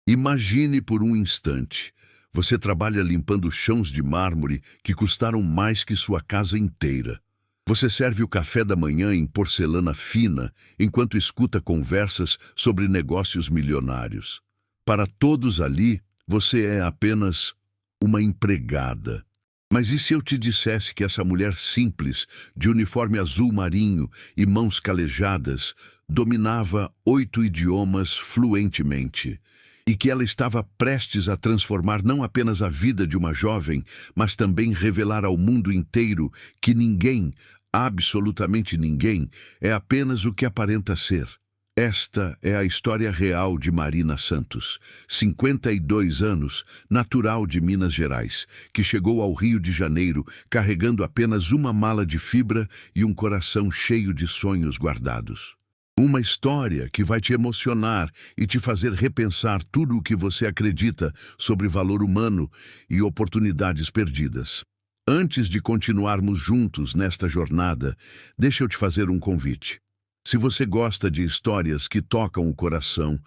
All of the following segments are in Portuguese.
Imagine por um instante. Você trabalha limpando chãos de mármore que custaram mais que sua casa inteira. Você serve o café da manhã em porcelana fina, enquanto escuta conversas sobre negócios milionários. Para todos ali, você é apenas uma empregada. Mas e se eu te dissesse que essa mulher simples, de uniforme azul marinho e mãos calejadas, dominava 8 idiomas fluentemente, e que ela estava prestes a transformar não apenas a vida de uma jovem, mas também revelar ao mundo inteiro que ninguém, absolutamente ninguém, é apenas o que aparenta ser? Esta é a história real de Marina Santos, 52 anos, natural de Minas Gerais, que chegou ao Rio de Janeiro carregando apenas uma mala de fibra e um coração cheio de sonhos guardados. Uma história que vai te emocionar e te fazer repensar tudo o que você acredita sobre valor humano e oportunidades perdidas. Antes de continuarmos juntos nesta jornada, deixa eu te fazer um convite. Se você gosta de histórias que tocam o coração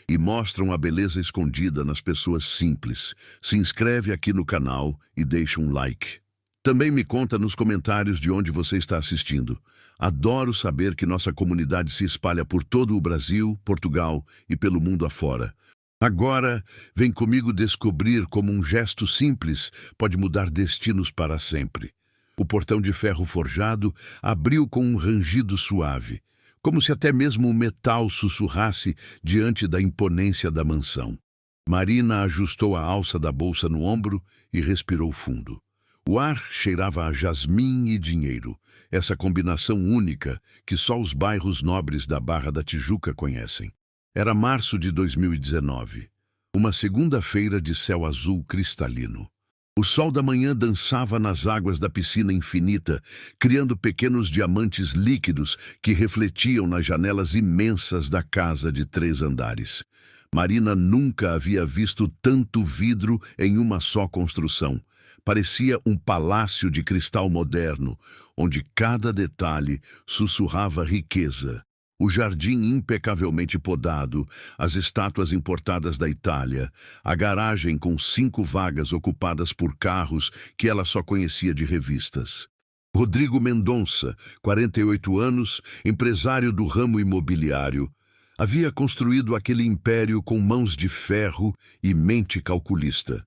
e mostram a beleza escondida nas pessoas simples, se inscreve aqui no canal e deixa um like. Também me conta nos comentários de onde você está assistindo. Adoro saber que nossa comunidade se espalha por todo o Brasil, Portugal e pelo mundo afora. Agora, vem comigo descobrir como um gesto simples pode mudar destinos para sempre. O portão de ferro forjado abriu com um rangido suave, como se até mesmo o metal sussurrasse diante da imponência da mansão. Marina ajustou a alça da bolsa no ombro e respirou fundo. O ar cheirava a jasmim e dinheiro, essa combinação única que só os bairros nobres da Barra da Tijuca conhecem. Era março de 2019, uma segunda-feira de céu azul cristalino. O sol da manhã dançava nas águas da piscina infinita, criando pequenos diamantes líquidos que refletiam nas janelas imensas da casa de 3 andares. Marina nunca havia visto tanto vidro em uma só construção. Parecia um palácio de cristal moderno, onde cada detalhe sussurrava riqueza. O jardim impecavelmente podado, as estátuas importadas da Itália, a garagem com 5 vagas ocupadas por carros que ela só conhecia de revistas. Rodrigo Mendonça, 48 anos, empresário do ramo imobiliário, havia construído aquele império com mãos de ferro e mente calculista.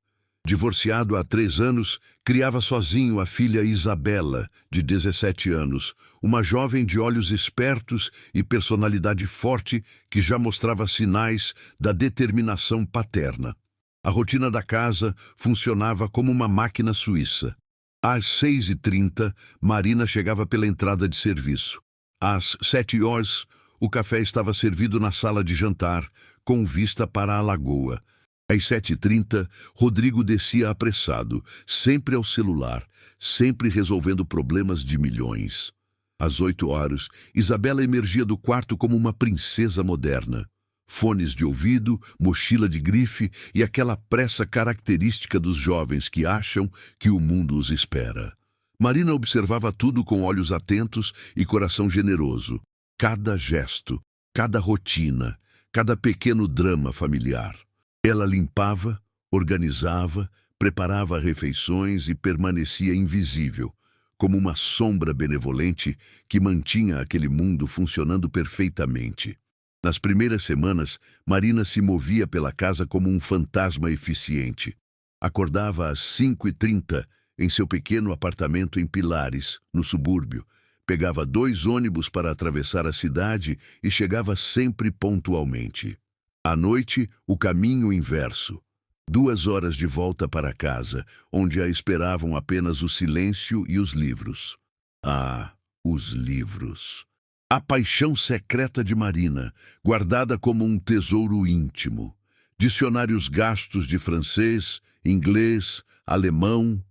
Divorciado há 3 anos, criava sozinho a filha Isabela, de 17 anos, uma jovem de olhos espertos e personalidade forte que já mostrava sinais da determinação paterna. A rotina da casa funcionava como uma máquina suíça. Às 6h30, Marina chegava pela entrada de serviço. Às 7h, o café estava servido na sala de jantar, com vista para a lagoa. Às 7h30, Rodrigo descia apressado, sempre ao celular, sempre resolvendo problemas de milhões. Às 8h, Isabela emergia do quarto como uma princesa moderna. Fones de ouvido, mochila de grife e aquela pressa característica dos jovens que acham que o mundo os espera. Marina observava tudo com olhos atentos e coração generoso. Cada gesto, cada rotina, cada pequeno drama familiar. Ela limpava, organizava, preparava refeições e permanecia invisível, como uma sombra benevolente que mantinha aquele mundo funcionando perfeitamente. Nas primeiras semanas, Marina se movia pela casa como um fantasma eficiente. Acordava às 5h30 em seu pequeno apartamento em Pilares, no subúrbio. Pegava 2 ônibus para atravessar a cidade e chegava sempre pontualmente. À noite, o caminho inverso. 2 horas de volta para casa, onde a esperavam apenas o silêncio e os livros. Ah, os livros! A paixão secreta de Marina, guardada como um tesouro íntimo. Dicionários gastos de francês, inglês, alemão,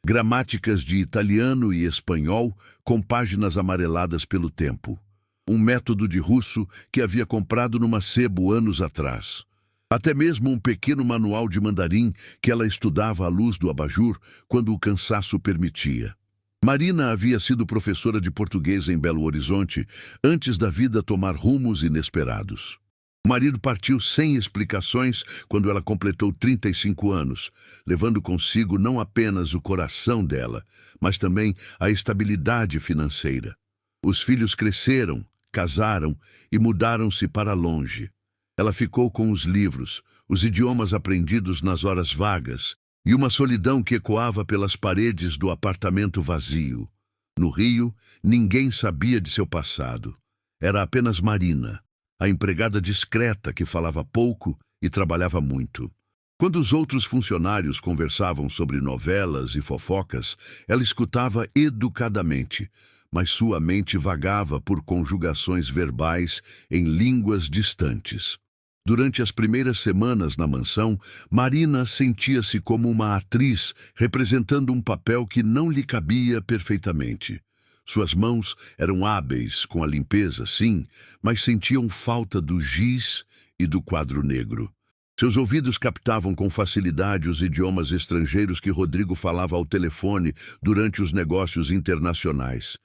gramáticas de italiano e espanhol com páginas amareladas pelo tempo. Um método de russo que havia comprado numa sebo anos atrás. Até mesmo um pequeno manual de mandarim que ela estudava à luz do abajur quando o cansaço permitia. Marina havia sido professora de português em Belo Horizonte antes da vida tomar rumos inesperados. O marido partiu sem explicações quando ela completou 35 anos, levando consigo não apenas o coração dela, mas também a estabilidade financeira. Os filhos cresceram, casaram e mudaram-se para longe. Ela ficou com os livros, os idiomas aprendidos nas horas vagas e uma solidão que ecoava pelas paredes do apartamento vazio. No Rio, ninguém sabia de seu passado. Era apenas Marina, a empregada discreta que falava pouco e trabalhava muito. Quando os outros funcionários conversavam sobre novelas e fofocas, ela escutava educadamente, mas sua mente vagava por conjugações verbais em línguas distantes. Durante as primeiras semanas na mansão, Marina sentia-se como uma atriz representando um papel que não lhe cabia perfeitamente. Suas mãos eram hábeis com a limpeza, sim, mas sentiam falta do giz e do quadro negro. Seus ouvidos captavam com facilidade os idiomas estrangeiros que Rodrigo falava ao telefone durante os negócios internacionais.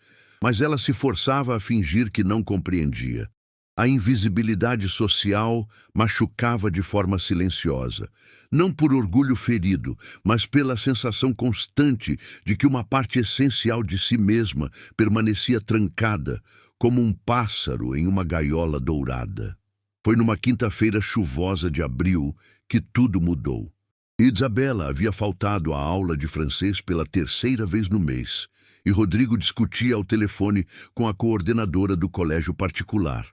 Mas ela se forçava a fingir que não compreendia. A invisibilidade social machucava de forma silenciosa, não por orgulho ferido, mas pela sensação constante de que uma parte essencial de si mesma permanecia trancada, como um pássaro em uma gaiola dourada. Foi numa quinta-feira chuvosa de abril que tudo mudou. Isabela havia faltado à aula de francês pela terceira vez no mês, e Rodrigo discutia ao telefone com a coordenadora do colégio particular.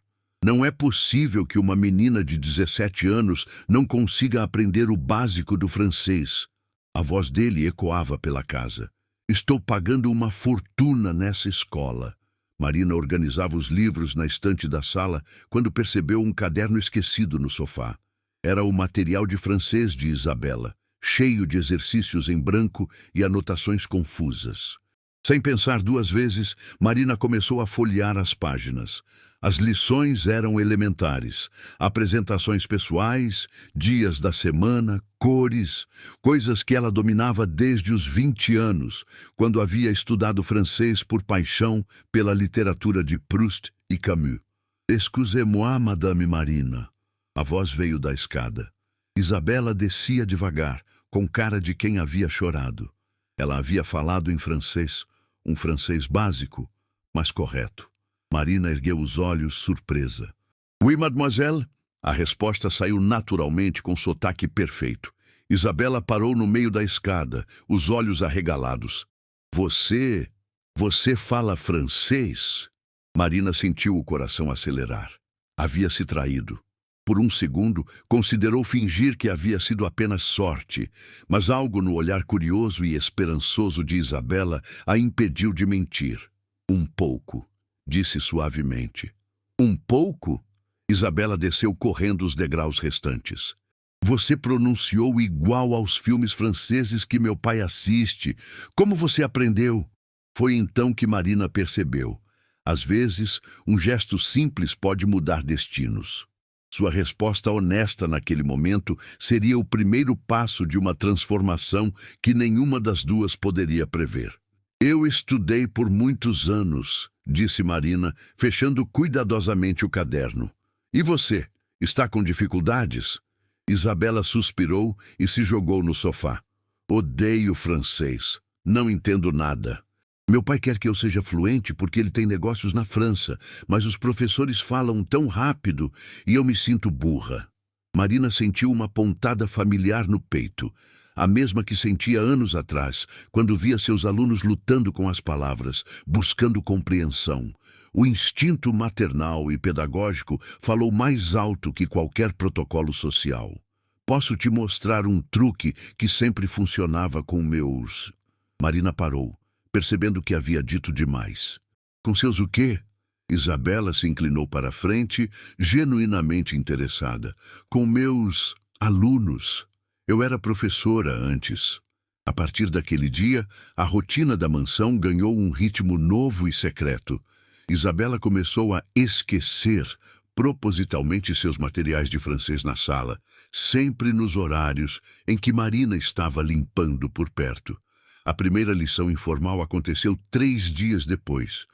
Não é possível que uma menina de 17 anos não consiga aprender o básico do francês. A voz dele ecoava pela casa. Estou pagando uma fortuna nessa escola. Marina organizava os livros na estante da sala quando percebeu um caderno esquecido no sofá. Era o material de francês de Isabela, cheio de exercícios em branco e anotações confusas. Sem pensar duas vezes, Marina começou a folhear as páginas. As lições eram elementares, apresentações pessoais, dias da semana, cores, coisas que ela dominava desde os 20 anos, quando havia estudado francês por paixão pela literatura de Proust e Camus. Excusez-moi, Madame Marina. A voz veio da escada. Isabela descia devagar, com cara de quem havia chorado. Ela havia falado em francês, um francês básico, mas correto. Marina ergueu os olhos, surpresa. Oui, mademoiselle? A resposta saiu naturalmente com sotaque perfeito. Isabela parou no meio da escada, os olhos arregalados. Você fala francês? Marina sentiu o coração acelerar. Havia se traído. Por um segundo, considerou fingir que havia sido apenas sorte, mas algo no olhar curioso e esperançoso de Isabela a impediu de mentir. Um pouco. Disse suavemente. Um pouco? Isabela desceu correndo os degraus restantes. Você pronunciou igual aos filmes franceses que meu pai assiste. Como você aprendeu? Foi então que Marina percebeu. Às vezes, um gesto simples pode mudar destinos. Sua resposta honesta naquele momento seria o primeiro passo de uma transformação que nenhuma das duas poderia prever. Eu estudei por muitos anos, disse Marina, fechando cuidadosamente o caderno. E você, está com dificuldades? Isabela suspirou e se jogou no sofá. Odeio francês. Não entendo nada. Meu pai quer que eu seja fluente porque ele tem negócios na França, mas os professores falam tão rápido e eu me sinto burra. Marina sentiu uma pontada familiar no peito. A mesma que sentia anos atrás, quando via seus alunos lutando com as palavras, buscando compreensão. O instinto maternal e pedagógico falou mais alto que qualquer protocolo social. Posso te mostrar um truque que sempre funcionava com meus... Marina parou, percebendo que havia dito demais. Com seus o quê? Isabela se inclinou para a frente, genuinamente interessada. Com meus alunos. Eu era professora antes. A partir daquele dia, a rotina da mansão ganhou um ritmo novo e secreto. Isabela começou a esquecer propositalmente seus materiais de francês na sala, sempre nos horários em que Marina estava limpando por perto. A primeira lição informal aconteceu 3 dias depois.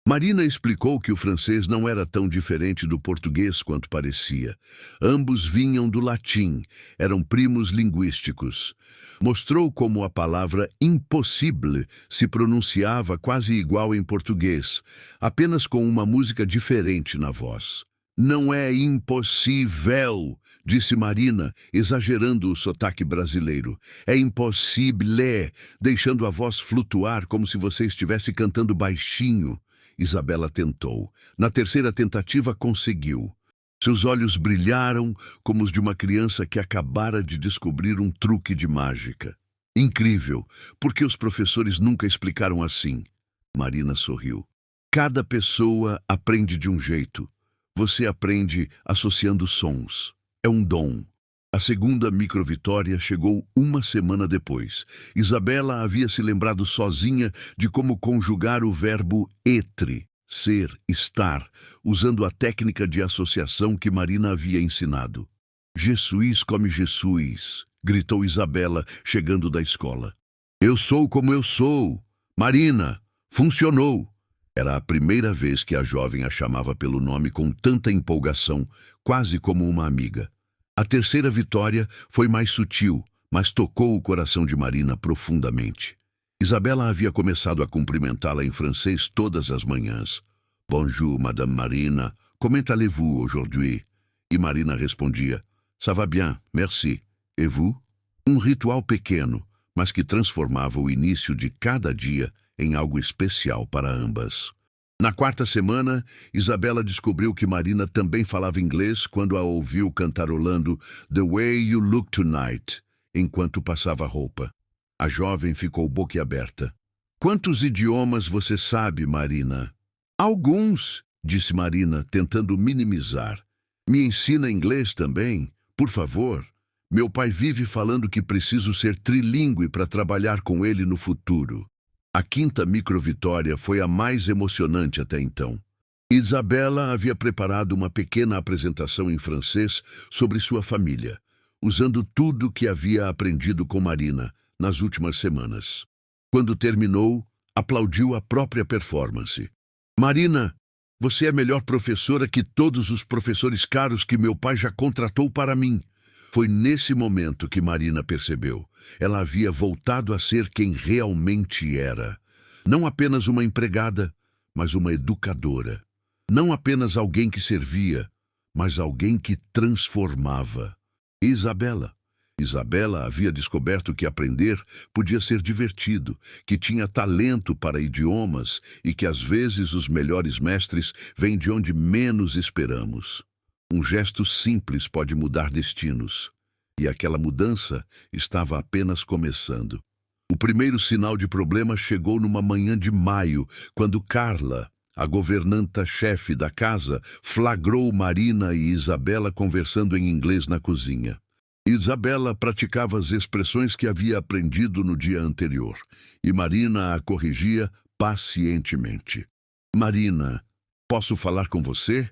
Marina explicou que o francês não era tão diferente do português quanto parecia. Ambos vinham do latim, eram primos linguísticos. Mostrou como a palavra impossible se pronunciava quase igual em português, apenas com uma música diferente na voz. Não é impossível, disse Marina, exagerando o sotaque brasileiro. É impossível, deixando a voz flutuar como se você estivesse cantando baixinho. Isabela tentou. Na terceira tentativa, conseguiu. Seus olhos brilharam como os de uma criança que acabara de descobrir um truque de mágica. Incrível, porque os professores nunca explicaram assim. Marina sorriu. Cada pessoa aprende de um jeito. Você aprende associando sons. É um dom. A segunda microvitória chegou uma semana depois. Isabela havia se lembrado sozinha de como conjugar o verbo être, ser, estar, usando a técnica de associação que Marina havia ensinado. Jesus come Jesus, gritou Isabela, chegando da escola. Eu sou como eu sou. Marina, funcionou. Era a primeira vez que a jovem a chamava pelo nome com tanta empolgação, quase como uma amiga. A terceira vitória foi mais sutil, mas tocou o coração de Marina profundamente. Isabela havia começado a cumprimentá-la em francês todas as manhãs. Bonjour, Madame Marina, comment allez-vous aujourd'hui? E Marina respondia, ça va bien, merci. Et vous? Um ritual pequeno, mas que transformava o início de cada dia em algo especial para ambas. Na quarta semana, Isabela descobriu que Marina também falava inglês quando a ouviu cantarolando The Way You Look Tonight, enquanto passava roupa. A jovem ficou boquiaberta. Quantos idiomas você sabe, Marina? Alguns, disse Marina, tentando minimizar. Me ensina inglês também, por favor. Meu pai vive falando que preciso ser trilíngue para trabalhar com ele no futuro. A quinta microvitória foi a mais emocionante até então. Isabela havia preparado uma pequena apresentação em francês sobre sua família, usando tudo que havia aprendido com Marina nas últimas semanas. Quando terminou, aplaudiu a própria performance. Marina, você é a melhor professora que todos os professores caros que meu pai já contratou para mim. Foi nesse momento que Marina percebeu. Ela havia voltado a ser quem realmente era. Não apenas uma empregada, mas uma educadora. Não apenas alguém que servia, mas alguém que transformava. Isabela havia descoberto que aprender podia ser divertido, que tinha talento para idiomas e que às vezes os melhores mestres vêm de onde menos esperamos. Um gesto simples pode mudar destinos. E aquela mudança estava apenas começando. O primeiro sinal de problema chegou numa manhã de maio, quando Carla, a governanta-chefe da casa, flagrou Marina e Isabela conversando em inglês na cozinha. Isabela praticava as expressões que havia aprendido no dia anterior, e Marina a corrigia pacientemente. Marina, posso falar com você?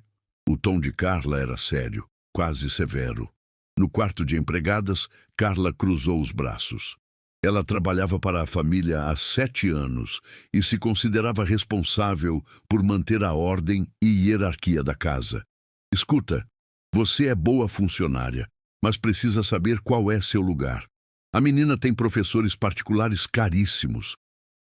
O tom de Carla era sério, quase severo. No quarto de empregadas, Carla cruzou os braços. Ela trabalhava para a família há 7 anos e se considerava responsável por manter a ordem e hierarquia da casa. Escuta, você é boa funcionária, mas precisa saber qual é seu lugar. A menina tem professores particulares caríssimos.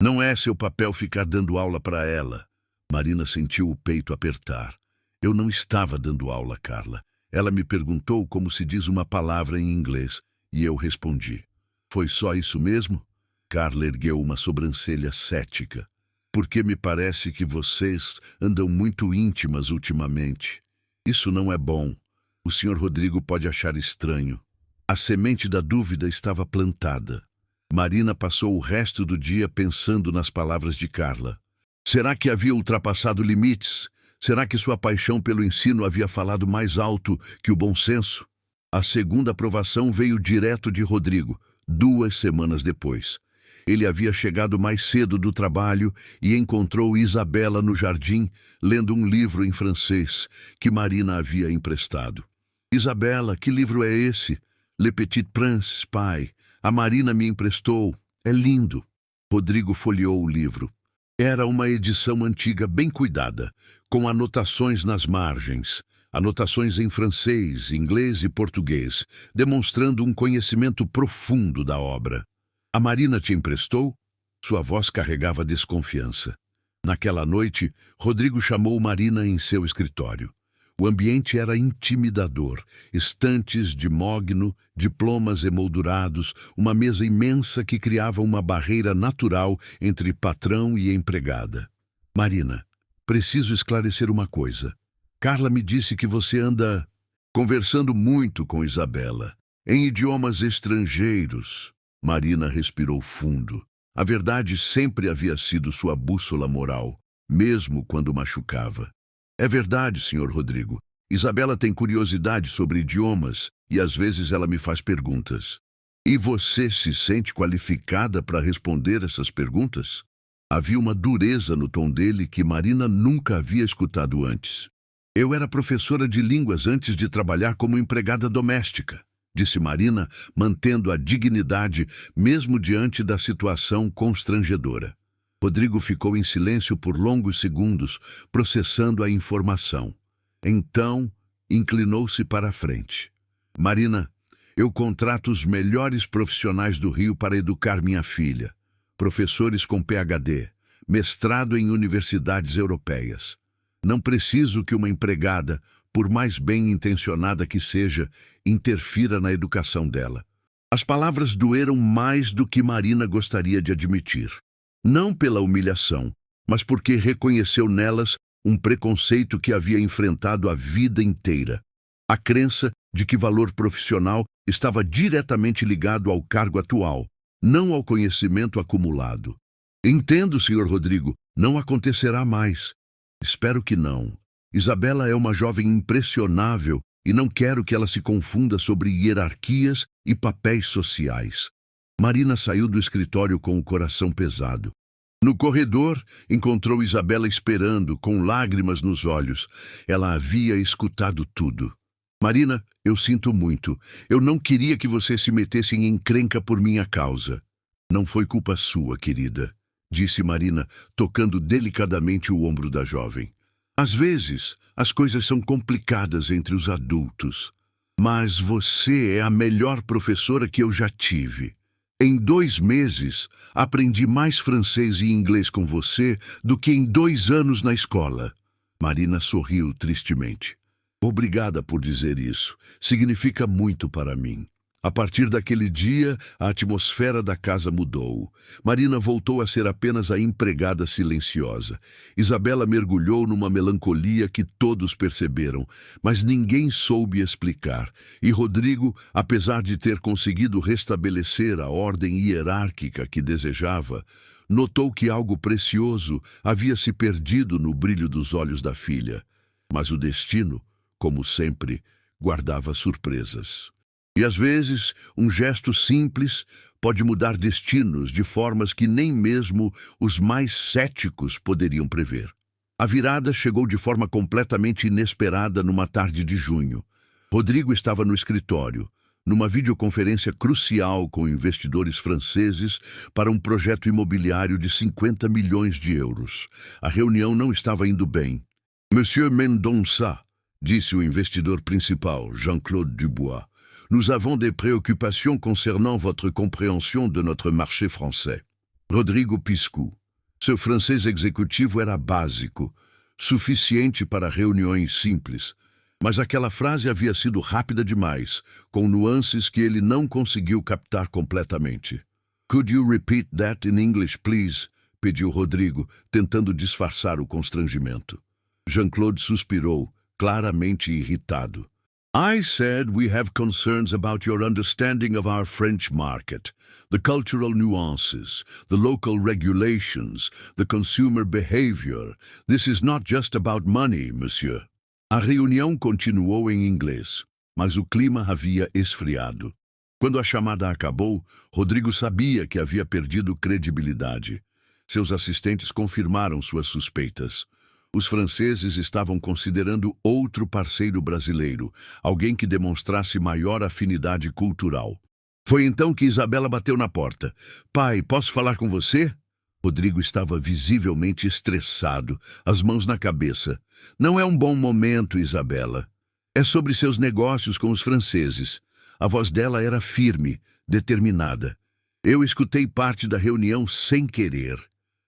Não é seu papel ficar dando aula para ela. Marina sentiu o peito apertar. Eu não estava dando aula, Carla. Ela me perguntou como se diz uma palavra em inglês, e eu respondi. Foi só isso mesmo? Carla ergueu uma sobrancelha cética. Porque me parece que vocês andam muito íntimas ultimamente. Isso não é bom. O Sr. Rodrigo pode achar estranho. A semente da dúvida estava plantada. Marina passou o resto do dia pensando nas palavras de Carla. Será que havia ultrapassado limites? Será que sua paixão pelo ensino havia falado mais alto que o bom senso? A segunda aprovação veio direto de Rodrigo, 2 semanas depois. Ele havia chegado mais cedo do trabalho e encontrou Isabela no jardim, lendo um livro em francês que Marina havia emprestado. Isabela, que livro é esse? Le Petit Prince, pai. A Marina me emprestou. É lindo. Rodrigo folheou o livro. Era uma edição antiga bem cuidada, com anotações nas margens, anotações em francês, inglês e português, demonstrando um conhecimento profundo da obra. A Marina te emprestou? Sua voz carregava desconfiança. Naquela noite, Rodrigo chamou Marina em seu escritório. O ambiente era intimidador, estantes de mogno, diplomas emoldurados, uma mesa imensa que criava uma barreira natural entre patrão e empregada. Marina, preciso esclarecer uma coisa. Carla me disse que você anda conversando muito com Isabela, em idiomas estrangeiros. Marina respirou fundo. A verdade sempre havia sido sua bússola moral, mesmo quando machucava. É verdade, Sr. Rodrigo. Isabela tem curiosidade sobre idiomas e às vezes ela me faz perguntas. E você se sente qualificada para responder essas perguntas? Havia uma dureza no tom dele que Marina nunca havia escutado antes. Eu era professora de línguas antes de trabalhar como empregada doméstica, disse Marina, mantendo a dignidade mesmo diante da situação constrangedora. Rodrigo ficou em silêncio por longos segundos, processando a informação. Então, inclinou-se para a frente. Marina, eu contrato os melhores profissionais do Rio para educar minha filha. Professores com PhD, mestrado em universidades europeias. Não preciso que uma empregada, por mais bem intencionada que seja, interfira na educação dela. As palavras doeram mais do que Marina gostaria de admitir. Não pela humilhação, mas porque reconheceu nelas um preconceito que havia enfrentado a vida inteira. A crença de que valor profissional estava diretamente ligado ao cargo atual, não ao conhecimento acumulado. Entendo, Sr. Rodrigo, não acontecerá mais. Espero que não. Isabela é uma jovem impressionável e não quero que ela se confunda sobre hierarquias e papéis sociais. Marina saiu do escritório com o coração pesado. No corredor, encontrou Isabela esperando, com lágrimas nos olhos. Ela havia escutado tudo. Marina, eu sinto muito. Eu não queria que você se metesse em encrenca por minha causa. Não foi culpa sua, querida, disse Marina, tocando delicadamente o ombro da jovem. Às vezes, as coisas são complicadas entre os adultos. Mas você é a melhor professora que eu já tive. Em 2 meses, aprendi mais francês e inglês com você do que em 2 anos na escola. Marina sorriu tristemente. Obrigada por dizer isso. Significa muito para mim. A partir daquele dia, a atmosfera da casa mudou. Marina voltou a ser apenas a empregada silenciosa. Isabela mergulhou numa melancolia que todos perceberam, mas ninguém soube explicar. E Rodrigo, apesar de ter conseguido restabelecer a ordem hierárquica que desejava, notou que algo precioso havia se perdido no brilho dos olhos da filha. Mas o destino, como sempre, guardava surpresas. E às vezes, um gesto simples pode mudar destinos de formas que nem mesmo os mais céticos poderiam prever. A virada chegou de forma completamente inesperada numa tarde de junho. Rodrigo estava no escritório, numa videoconferência crucial com investidores franceses para um projeto imobiliário de 50 milhões de euros. A reunião não estava indo bem. Monsieur Mendonça, disse o investidor principal, Jean-Claude Dubois, nous avons des préoccupations concernant votre compréhension de notre marché français. Rodrigo piscou. Seu francês executivo era básico, suficiente para reuniões simples, mas aquela frase havia sido rápida demais, com nuances que ele não conseguiu captar completamente. Could you repeat that in English, please? Pediu Rodrigo, tentando disfarçar o constrangimento. Jean-Claude suspirou, claramente irritado. I said we have concerns about your understanding of our French market, the cultural nuances, the local regulations, the consumer behavior. This is not just about money, monsieur. A reunião continuou em inglês, mas o clima havia esfriado. Quando a chamada acabou, Rodrigo sabia que havia perdido credibilidade. Seus assistentes confirmaram suas suspeitas. Os franceses estavam considerando outro parceiro brasileiro, alguém que demonstrasse maior afinidade cultural. Foi então que Isabela bateu na porta. Pai, posso falar com você? Rodrigo estava visivelmente estressado, as mãos na cabeça. Não é um bom momento, Isabela. É sobre seus negócios com os franceses. A voz dela era firme, determinada. Eu escutei parte da reunião sem querer.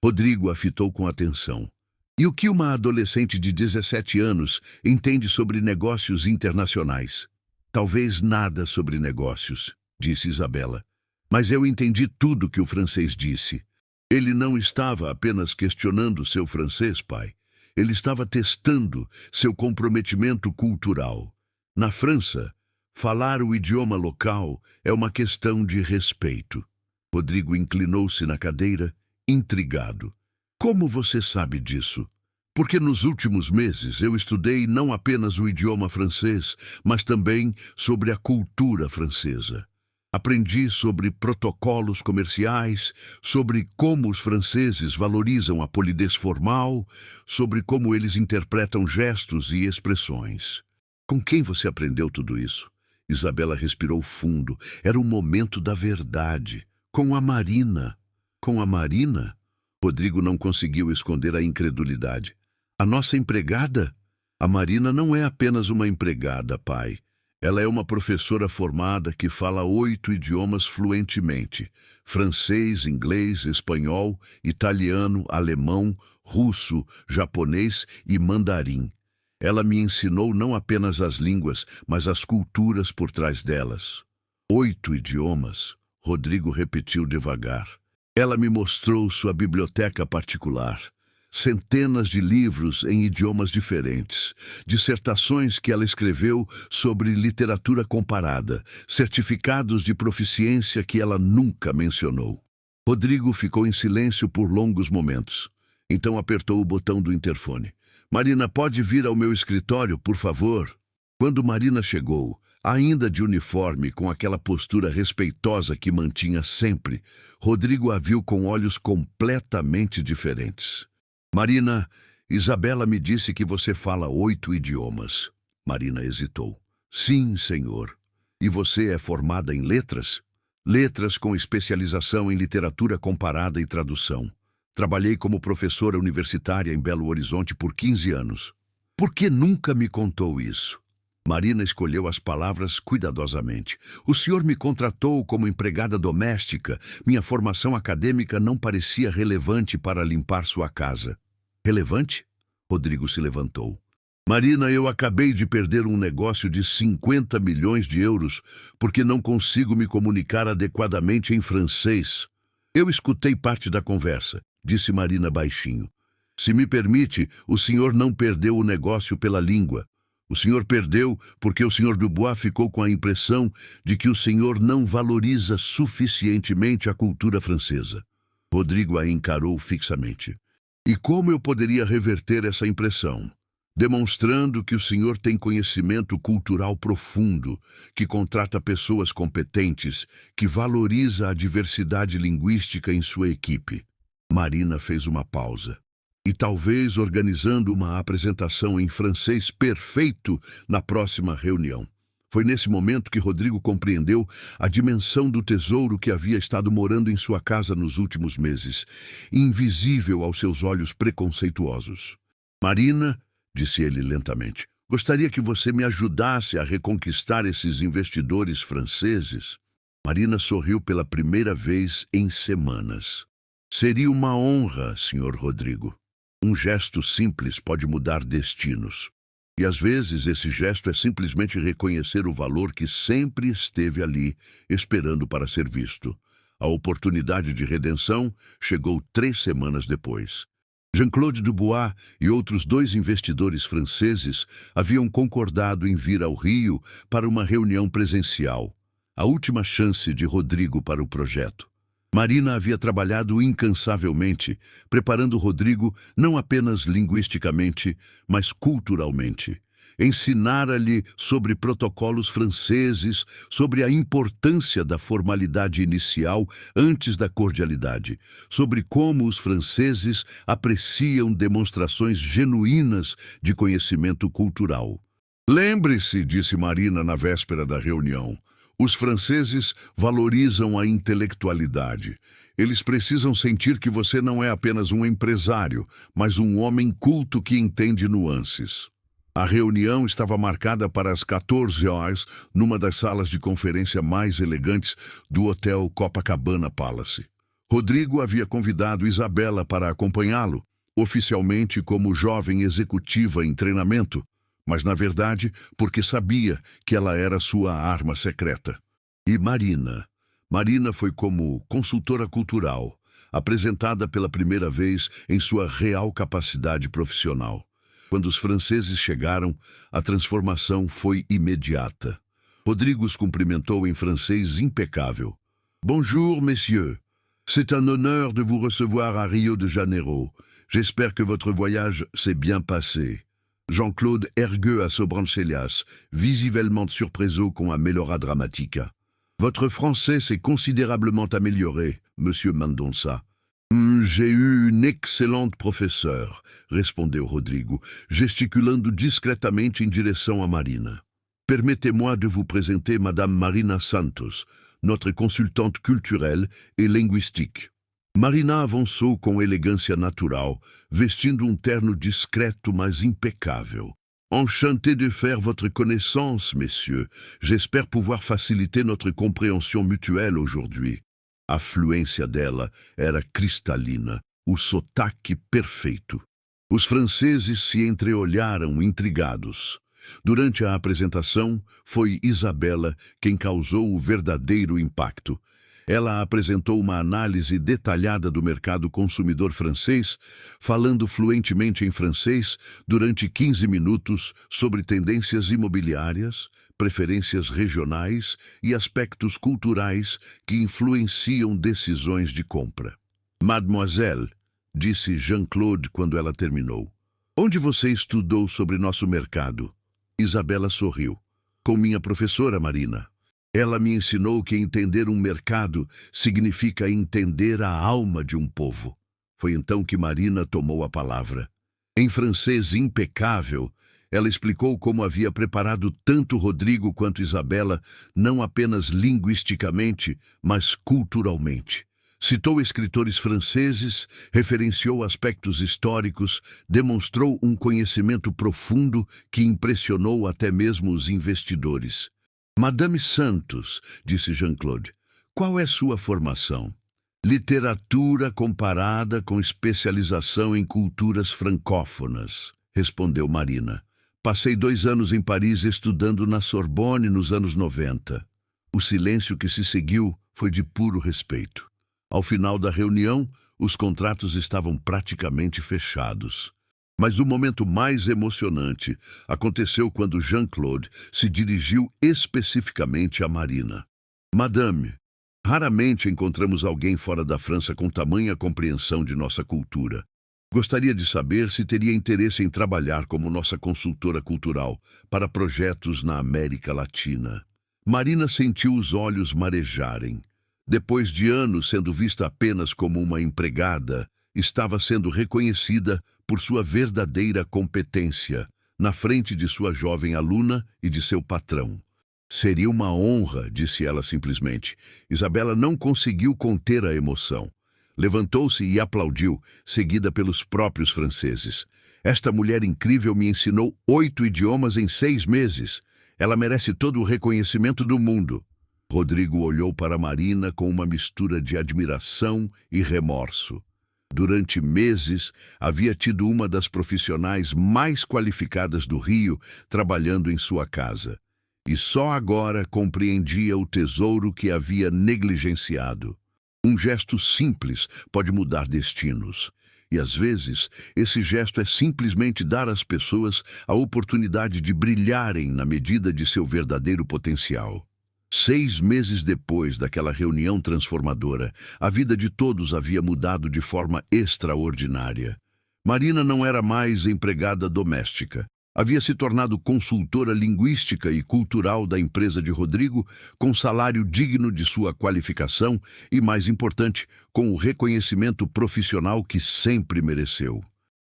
Rodrigo a fitou com atenção. E o que uma adolescente de 17 anos entende sobre negócios internacionais? Talvez nada sobre negócios, disse Isabela. Mas eu entendi tudo que o francês disse. Ele não estava apenas questionando seu francês, pai. Ele estava testando seu comprometimento cultural. Na França, falar o idioma local é uma questão de respeito. Rodrigo inclinou-se na cadeira, intrigado. Como você sabe disso? Porque nos últimos meses eu estudei não apenas o idioma francês, mas também sobre a cultura francesa. Aprendi sobre protocolos comerciais, sobre como os franceses valorizam a polidez formal, sobre como eles interpretam gestos e expressões. Com quem você aprendeu tudo isso? Isabela respirou fundo. Era o momento da verdade. Com a Marina. Com a Marina? Rodrigo não conseguiu esconder a incredulidade. A nossa empregada? A Marina não é apenas uma empregada, pai. Ela é uma professora formada que fala 8 idiomas fluentemente: francês, inglês, espanhol, italiano, alemão, russo, japonês e mandarim. Ela me ensinou não apenas as línguas, mas as culturas por trás delas. 8 idiomas, Rodrigo repetiu devagar. Ela me mostrou sua biblioteca particular. Centenas de livros em idiomas diferentes, dissertações que ela escreveu sobre literatura comparada, certificados de proficiência que ela nunca mencionou. Rodrigo ficou em silêncio por longos momentos. Então apertou o botão do interfone. Marina, pode vir ao meu escritório, por favor? Quando Marina chegou, ainda de uniforme, com aquela postura respeitosa que mantinha sempre, Rodrigo a viu com olhos completamente diferentes. Marina, Isabela me disse que você fala 8 idiomas. Marina hesitou. Sim, senhor. E você é formada em letras? Letras com especialização em literatura comparada e tradução. Trabalhei como professora universitária em Belo Horizonte por 15 anos. Por que nunca me contou isso? Marina escolheu as palavras cuidadosamente. O senhor me contratou como empregada doméstica. Minha formação acadêmica não parecia relevante para limpar sua casa. Relevante? Rodrigo se levantou. Marina, eu acabei de perder um negócio de 50 milhões de euros porque não consigo me comunicar adequadamente em francês. Eu escutei parte da conversa, disse Marina baixinho. Se me permite, o senhor não perdeu o negócio pela língua. O senhor perdeu porque o senhor Dubois ficou com a impressão de que o senhor não valoriza suficientemente a cultura francesa. Rodrigo a encarou fixamente. E como eu poderia reverter essa impressão? Demonstrando que o senhor tem conhecimento cultural profundo, que contrata pessoas competentes, que valoriza a diversidade linguística em sua equipe. Marina fez uma pausa. E talvez organizando uma apresentação em francês perfeito na próxima reunião. Foi nesse momento que Rodrigo compreendeu a dimensão do tesouro que havia estado morando em sua casa nos últimos meses, invisível aos seus olhos preconceituosos. Marina, disse ele lentamente, gostaria que você me ajudasse a reconquistar esses investidores franceses. Marina sorriu pela primeira vez em semanas. Seria uma honra, Sr. Rodrigo. Um gesto simples pode mudar destinos. E às vezes esse gesto é simplesmente reconhecer o valor que sempre esteve ali, esperando para ser visto. A oportunidade de redenção chegou 3 semanas depois. Jean-Claude Dubois e outros 2 investidores franceses haviam concordado em vir ao Rio para uma reunião presencial, a última chance de Rodrigo para o projeto. Marina havia trabalhado incansavelmente, preparando Rodrigo não apenas linguisticamente, mas culturalmente. Ensinara-lhe sobre protocolos franceses, sobre a importância da formalidade inicial antes da cordialidade, sobre como os franceses apreciam demonstrações genuínas de conhecimento cultural. Lembre-se, disse Marina na véspera da reunião, os franceses valorizam a intelectualidade. Eles precisam sentir que você não é apenas um empresário, mas um homem culto que entende nuances. A reunião estava marcada para as 14 horas, numa das salas de conferência mais elegantes do Hotel Copacabana Palace. Rodrigo havia convidado Isabela para acompanhá-lo, oficialmente como jovem executiva em treinamento, mas na verdade porque sabia que ela era sua arma secreta. E Marina? Marina foi como consultora cultural, apresentada pela primeira vez em sua real capacidade profissional. Quando os franceses chegaram, a transformação foi imediata. Rodrigo os cumprimentou em francês impecável. Bonjour, messieurs. C'est un honneur de vous recevoir à Rio de Janeiro. J'espère que votre voyage s'est bien passé. Jean-Claude ergueu à sobrancelhas, visiblement surpreso com a melhora dramática. Votre français s'est considérablement amélioré, monsieur Mendonça. J'ai eu une excellente professeure, respondeu Rodrigo, gesticulando discretamente em direção a Marina. Permettez-moi de vous présenter Madame Marina Santos, notre consultante culturelle et linguistique. Marina avançou com elegância natural, vestindo um terno discreto mas impecável. Enchanté de faire votre connaissance, messieurs. J'espère pouvoir faciliter notre compréhension mutuelle aujourd'hui. A fluência dela era cristalina, o sotaque perfeito. Os franceses se entreolharam intrigados. Durante a apresentação, foi Isabela quem causou o verdadeiro impacto. Ela apresentou uma análise detalhada do mercado consumidor francês, falando fluentemente em francês durante 15 minutos sobre tendências imobiliárias, preferências regionais e aspectos culturais que influenciam decisões de compra. Mademoiselle, disse Jean-Claude quando ela terminou, onde você estudou sobre nosso mercado? Isabela sorriu. Com minha professora Marina. Ela me ensinou que entender um mercado significa entender a alma de um povo. Foi então que Marina tomou a palavra. Em francês impecável, ela explicou como havia preparado tanto Rodrigo quanto Isabela, não apenas linguisticamente, mas culturalmente. Citou escritores franceses, referenciou aspectos históricos, demonstrou um conhecimento profundo que impressionou até mesmo os investidores. Madame Santos, disse Jean-Claude, qual é sua formação? Literatura comparada com especialização em culturas francófonas, respondeu Marina. Passei 2 anos em Paris estudando na Sorbonne nos anos 90. O silêncio que se seguiu foi de puro respeito. Ao final da reunião, os contratos estavam praticamente fechados. Mas o momento mais emocionante aconteceu quando Jean-Claude se dirigiu especificamente a Marina. Madame, raramente encontramos alguém fora da França com tamanha compreensão de nossa cultura. Gostaria de saber se teria interesse em trabalhar como nossa consultora cultural para projetos na América Latina. Marina sentiu os olhos marejarem. Depois de anos sendo vista apenas como uma empregada, estava sendo reconhecida por sua verdadeira competência, na frente de sua jovem aluna e de seu patrão. Seria uma honra, disse ela simplesmente. Isabela não conseguiu conter a emoção. Levantou-se e aplaudiu, seguida pelos próprios franceses. Esta mulher incrível me ensinou 8 idiomas em 6 meses. Ela merece todo o reconhecimento do mundo. Rodrigo olhou para Marina com uma mistura de admiração e remorso. Durante meses, havia tido uma das profissionais mais qualificadas do Rio trabalhando em sua casa. E só agora compreendia o tesouro que havia negligenciado. Um gesto simples pode mudar destinos. E às vezes, esse gesto é simplesmente dar às pessoas a oportunidade de brilharem na medida de seu verdadeiro potencial. 6 meses depois daquela reunião transformadora, a vida de todos havia mudado de forma extraordinária. Marina não era mais empregada doméstica. Havia se tornado consultora linguística e cultural da empresa de Rodrigo, com salário digno de sua qualificação e, mais importante, com o reconhecimento profissional que sempre mereceu.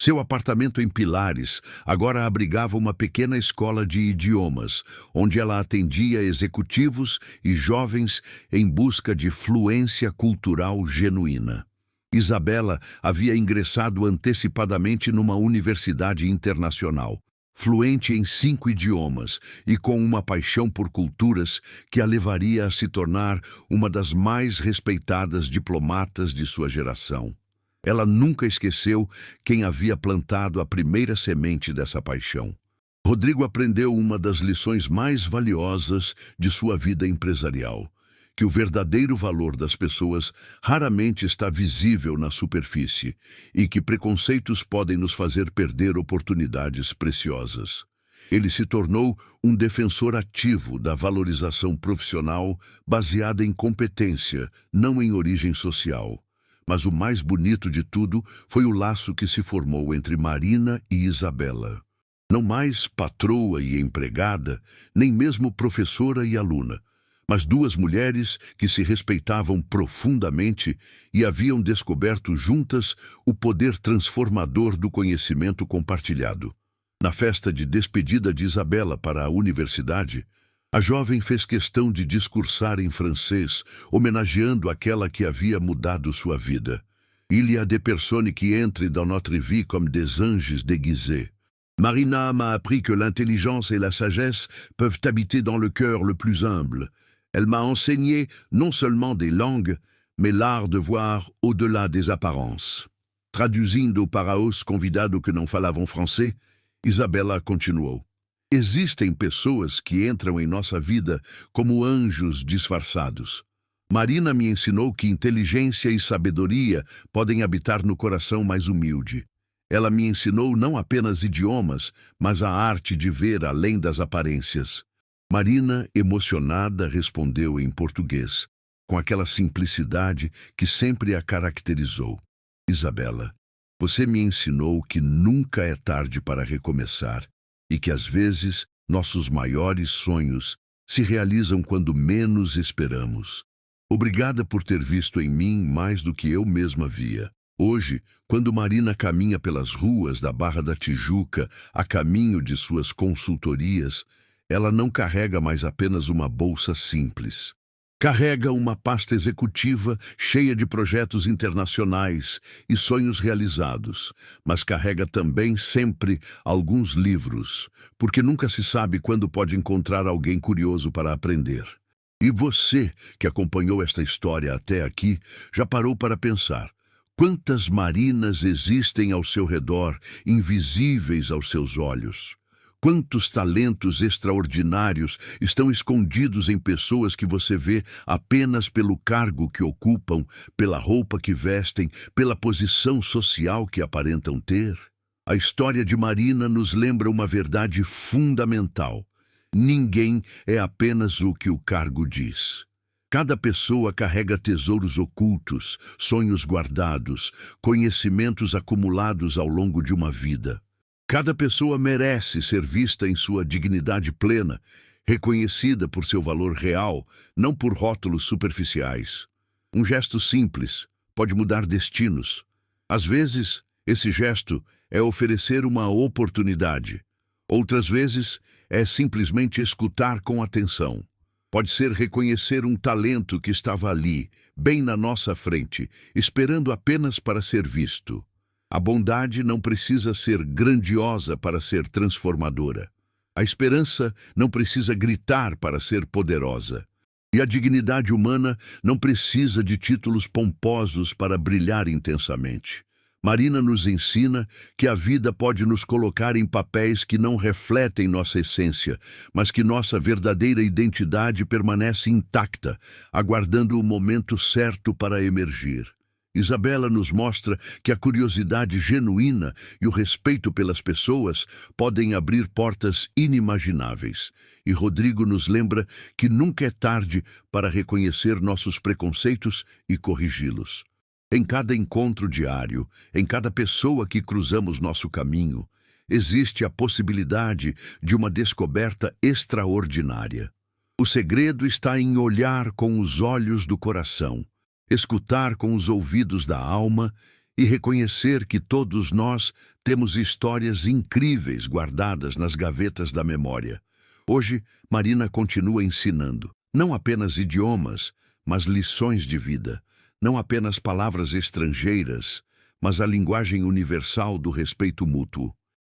Seu apartamento em Pilares agora abrigava uma pequena escola de idiomas, onde ela atendia executivos e jovens em busca de fluência cultural genuína. Isabela havia ingressado antecipadamente numa universidade internacional, fluente em 5 idiomas e com uma paixão por culturas que a levaria a se tornar uma das mais respeitadas diplomatas de sua geração. Ela nunca esqueceu quem havia plantado a primeira semente dessa paixão. Rodrigo aprendeu uma das lições mais valiosas de sua vida empresarial, que o verdadeiro valor das pessoas raramente está visível na superfície e que preconceitos podem nos fazer perder oportunidades preciosas. Ele se tornou um defensor ativo da valorização profissional baseada em competência, não em origem social. Mas o mais bonito de tudo foi o laço que se formou entre Marina e Isabela. Não mais patroa e empregada, nem mesmo professora e aluna, mas 2 mulheres que se respeitavam profundamente e haviam descoberto juntas o poder transformador do conhecimento compartilhado. Na festa de despedida de Isabela para a universidade, a jovem fez questão de discursar em francês, homenageando aquela que havia mudado sua vida. Il y a des personnes qui entrent dans notre vie comme des anges déguisés. Marina m'a appris que l'intelligence et la sagesse peuvent habiter dans le cœur le plus humble. Elle m'a enseigné non seulement des langues, mais l'art de voir au-delà des apparences. Traduzindo para os convidados que não falavam francês, Isabela continuou. Existem pessoas que entram em nossa vida como anjos disfarçados. Marina me ensinou que inteligência e sabedoria podem habitar no coração mais humilde. Ela me ensinou não apenas idiomas, mas a arte de ver além das aparências. Marina, emocionada, respondeu em português, com aquela simplicidade que sempre a caracterizou. Isabela, você me ensinou que nunca é tarde para recomeçar e que, às vezes, nossos maiores sonhos se realizam quando menos esperamos. Obrigada por ter visto em mim mais do que eu mesma via. Hoje, quando Marina caminha pelas ruas da Barra da Tijuca a caminho de suas consultorias, ela não carrega mais apenas uma bolsa simples. Carrega uma pasta executiva cheia de projetos internacionais e sonhos realizados, mas carrega também sempre alguns livros, porque nunca se sabe quando pode encontrar alguém curioso para aprender. E você, que acompanhou esta história até aqui, já parou para pensar: quantas Marinas existem ao seu redor, invisíveis aos seus olhos? Quantos talentos extraordinários estão escondidos em pessoas que você vê apenas pelo cargo que ocupam, pela roupa que vestem, pela posição social que aparentam ter? A história de Marina nos lembra uma verdade fundamental. Ninguém é apenas o que o cargo diz. Cada pessoa carrega tesouros ocultos, sonhos guardados, conhecimentos acumulados ao longo de uma vida. Cada pessoa merece ser vista em sua dignidade plena, reconhecida por seu valor real, não por rótulos superficiais. Um gesto simples pode mudar destinos. Às vezes, esse gesto é oferecer uma oportunidade. Outras vezes, é simplesmente escutar com atenção. Pode ser reconhecer um talento que estava ali, bem na nossa frente, esperando apenas para ser visto. A bondade não precisa ser grandiosa para ser transformadora. A esperança não precisa gritar para ser poderosa. E a dignidade humana não precisa de títulos pomposos para brilhar intensamente. Marina nos ensina que a vida pode nos colocar em papéis que não refletem nossa essência, mas que nossa verdadeira identidade permanece intacta, aguardando o momento certo para emergir. Isabela nos mostra que a curiosidade genuína e o respeito pelas pessoas podem abrir portas inimagináveis. E Rodrigo nos lembra que nunca é tarde para reconhecer nossos preconceitos e corrigi-los. Em cada encontro diário, em cada pessoa que cruzamos nosso caminho, existe a possibilidade de uma descoberta extraordinária. O segredo está em olhar com os olhos do coração, escutar com os ouvidos da alma e reconhecer que todos nós temos histórias incríveis guardadas nas gavetas da memória. Hoje, Marina continua ensinando, não apenas idiomas, mas lições de vida, não apenas palavras estrangeiras, mas a linguagem universal do respeito mútuo.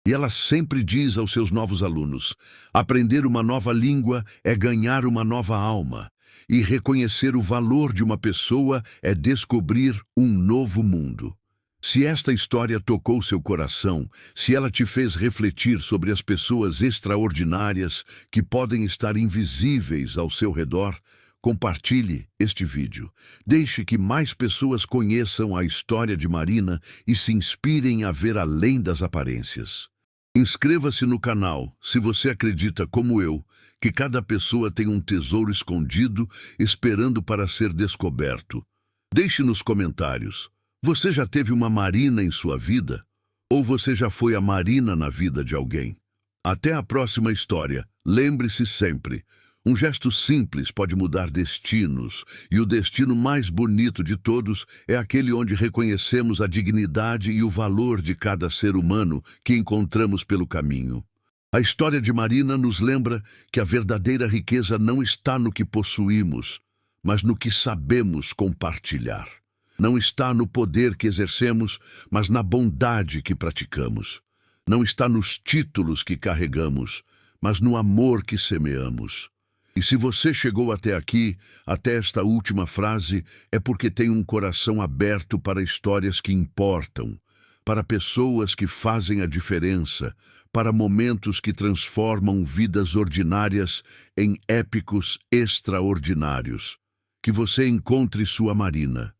E ela sempre diz aos seus novos alunos: aprender uma nova língua é ganhar uma nova alma, e reconhecer o valor de uma pessoa é descobrir um novo mundo. Se esta história tocou seu coração, se ela te fez refletir sobre as pessoas extraordinárias que podem estar invisíveis ao seu redor, compartilhe este vídeo. Deixe que mais pessoas conheçam a história de Marina e se inspirem a ver além das aparências. Inscreva-se no canal se você acredita, como eu, que cada pessoa tem um tesouro escondido esperando para ser descoberto. Deixe nos comentários: você já teve uma Marina em sua vida? Ou você já foi a Marina na vida de alguém? Até a próxima história. Lembre-se sempre: um gesto simples pode mudar destinos, e o destino mais bonito de todos é aquele onde reconhecemos a dignidade e o valor de cada ser humano que encontramos pelo caminho. A história de Marina nos lembra que a verdadeira riqueza não está no que possuímos, mas no que sabemos compartilhar. Não está no poder que exercemos, mas na bondade que praticamos. Não está nos títulos que carregamos, mas no amor que semeamos. E se você chegou até aqui, até esta última frase, é porque tem um coração aberto para histórias que importam, para pessoas que fazem a diferença, para momentos que transformam vidas ordinárias em épicos extraordinários. Que você encontre sua Marina,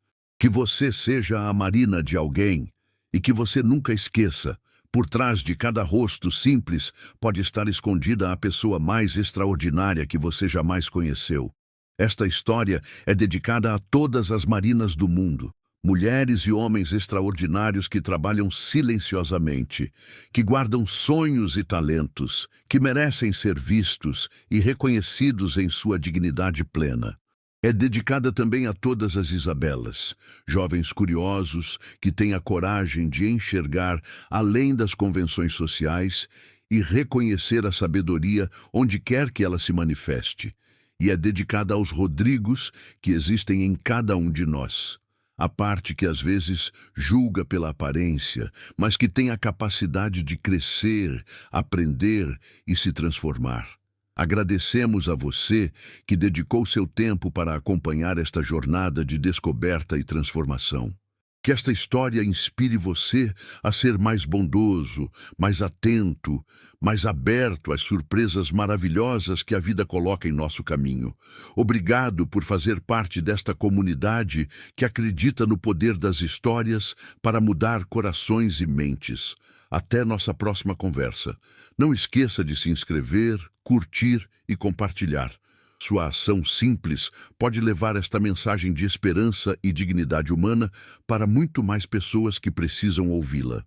que você seja a Marina de alguém e que você nunca esqueça: por trás de cada rosto simples pode estar escondida a pessoa mais extraordinária que você jamais conheceu. Esta história é dedicada a todas as Marinas do mundo, mulheres e homens extraordinários que trabalham silenciosamente, que guardam sonhos e talentos, que merecem ser vistos e reconhecidos em sua dignidade plena. É dedicada também a todas as Isabelas, jovens curiosos que têm a coragem de enxergar além das convenções sociais e reconhecer a sabedoria onde quer que ela se manifeste. E é dedicada aos Rodrigos que existem em cada um de nós. A parte que às vezes julga pela aparência, mas que tem a capacidade de crescer, aprender e se transformar. Agradecemos a você que dedicou seu tempo para acompanhar esta jornada de descoberta e transformação. Que esta história inspire você a ser mais bondoso, mais atento, mais aberto às surpresas maravilhosas que a vida coloca em nosso caminho. Obrigado por fazer parte desta comunidade que acredita no poder das histórias para mudar corações e mentes. Até nossa próxima conversa. Não esqueça de se inscrever, curtir e compartilhar. Sua ação simples pode levar esta mensagem de esperança e dignidade humana para muito mais pessoas que precisam ouvi-la.